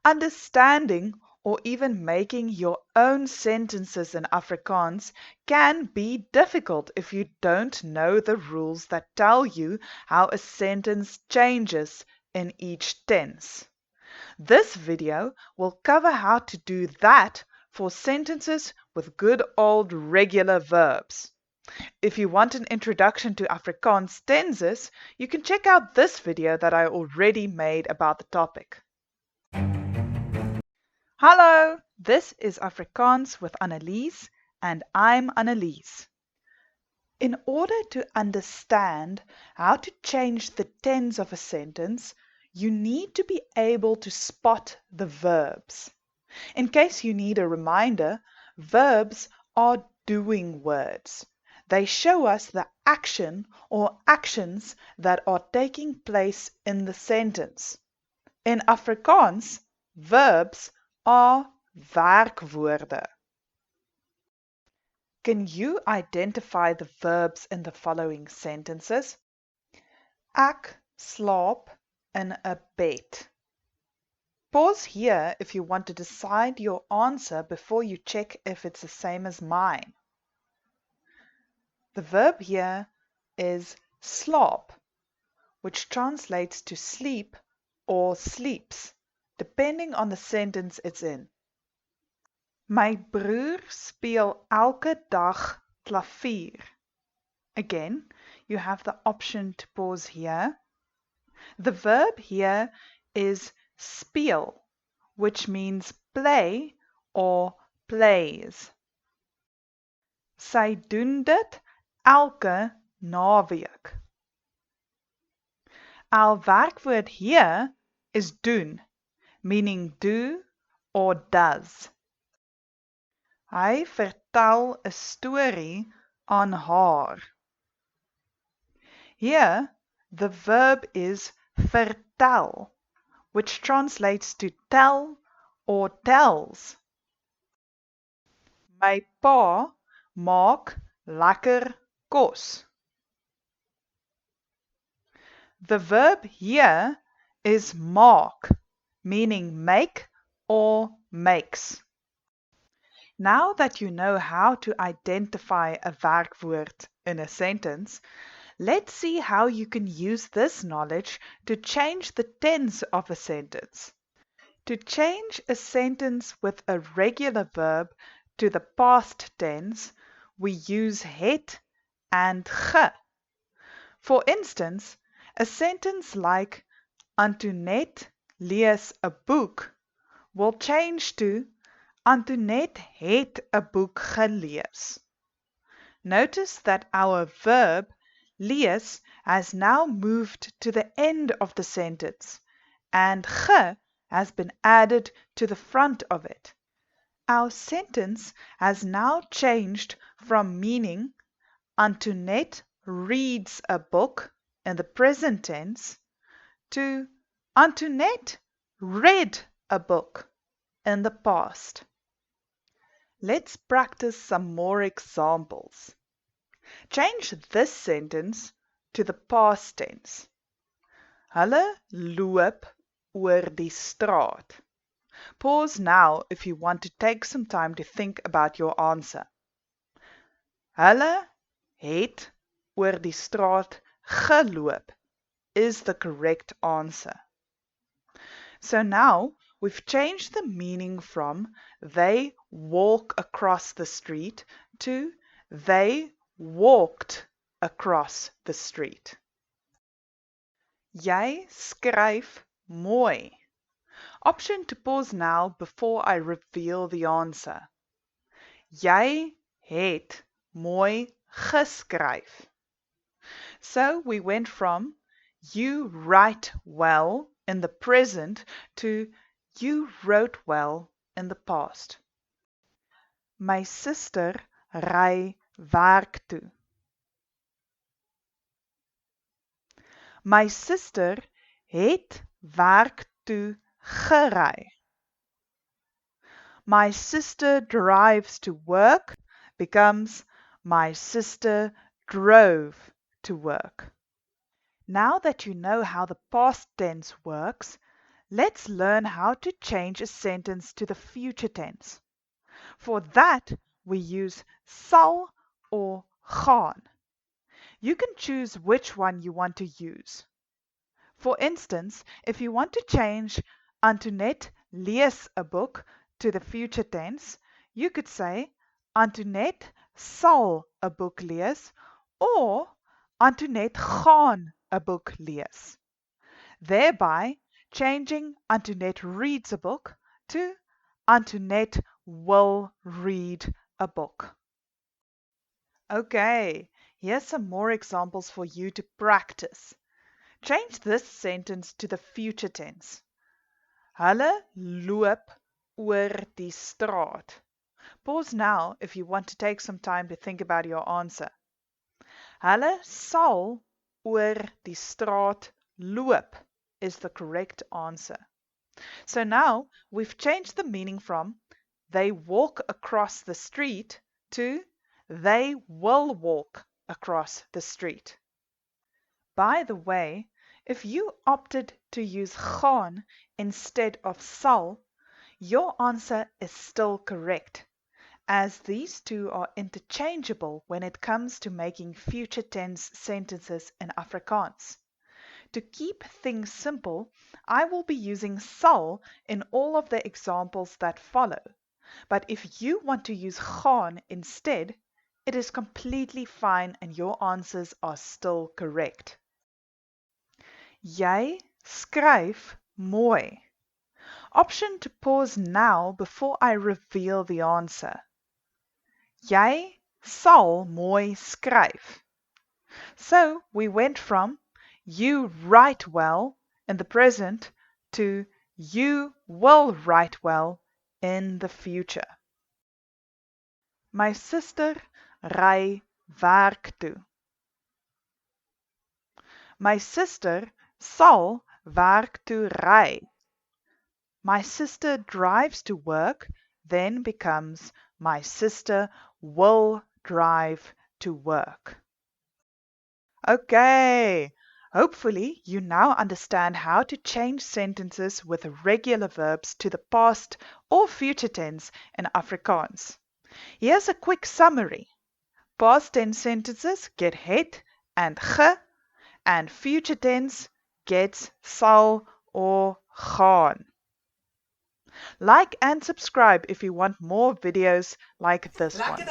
Understanding or even making your own sentences in Afrikaans can be difficult if you don't know the rules that tell you how a sentence changes in each tense. This video will cover how to do that for sentences with good old regular verbs. If you want an introduction to Afrikaans tenses, you can check out this video that I already made about the topic. Hallo, this is Afrikaans with Annelies, and I'm Annelies. In order to understand how to change the tense of a sentence, you need to be able to spot the verbs. In case you need a reminder, verbs are doing words. They show us the action or actions that are taking place in the sentence. In Afrikaans, verbs are werkwoorde. Can you identify the verbs in the following sentences? Ek slaap in 'n bed. Pause here if you want to decide your answer before you check if it's the same as mine. The verb here is slaap, which translates to sleep or sleeps, depending on the sentence it's in. My broer speel elke dag klavier. Again, you have the option to pause here. The verb here is speel, which means play or plays. Sy doen dit elke naweek. Our werkwoord here is doen, meaning do or does. Hy vertel 'n storie aan haar. Here, the verb is vertel, which translates to tell or tells. My pa maak lekker kos. The verb here is maak, meaning make or makes. Now that you know how to identify a werkwoord in a sentence, let's see how you can use this knowledge to change the tense of a sentence. To change a sentence with a regular verb to the past tense, we use het and ge. For instance, a sentence like Antoinette lees 'n boek will change to Antoinette het 'n boek gelees. Notice that our verb lees has now moved to the end of the sentence and ge has been added to the front of it. Our sentence has now changed from meaning Antoinette reads a book in the present tense to Antoinette read a book in the past. Let's practice some more examples. Change this sentence to the past tense. Hulle loop oor die straat. Pause now if you want to take some time to think about your answer. Hulle het oor die straat geloop is the correct answer. So now we've changed the meaning from they walk across the street to they walked across the street. Jy skryf mooi. Option to pause now before I reveal the answer. Jy het mooi geskryf. So we went from you write well in the present to you wrote well in the past. My sister ry werk toe. My sister het werk toe gery. My sister drives to work becomes my sister drove to work. Now that you know how the past tense works, let's learn how to change a sentence to the future tense. For that, we use sal or gaan. You can choose which one you want to use. For instance, if you want to change Antoinette lees 'n boek to the future tense, you could say Antoinette sal 'n boek lees or Antoinette gaan 'n boek lees, thereby changing Antoinette reads a book to Antoinette will read a book. Okay, here's some more examples for you to practice. Change this sentence to the future tense. Hulle loop oor die straat. Pause now if you want to take some time to think about your answer. Hulle sal oor die straat loop is the correct answer. So now we've changed the meaning from they walk across the street to they will walk across the street. By the way, if you opted to use gaan instead of sal, your answer is still correct, as these two are interchangeable when it comes to making future tense sentences in Afrikaans. To keep things simple, I will be using sal in all of the examples that follow. But if you want to use gaan instead, it is completely fine and your answers are still correct. Jy skryf mooi. Option to pause now before I reveal the answer. Jy sal mooi skryf. So we went from you write well in the present to you will write well in the future. My sister ry werk toe. My sister sal werk toe ry. My sister drives to work, then becomes my sister will drive to work. Okay, hopefully you now understand how to change sentences with regular verbs to the past or future tense in Afrikaans. Here's a quick summary. Past tense sentences get het and ge, and future tense gets sal or gaan. Like and subscribe if you want more videos like this one.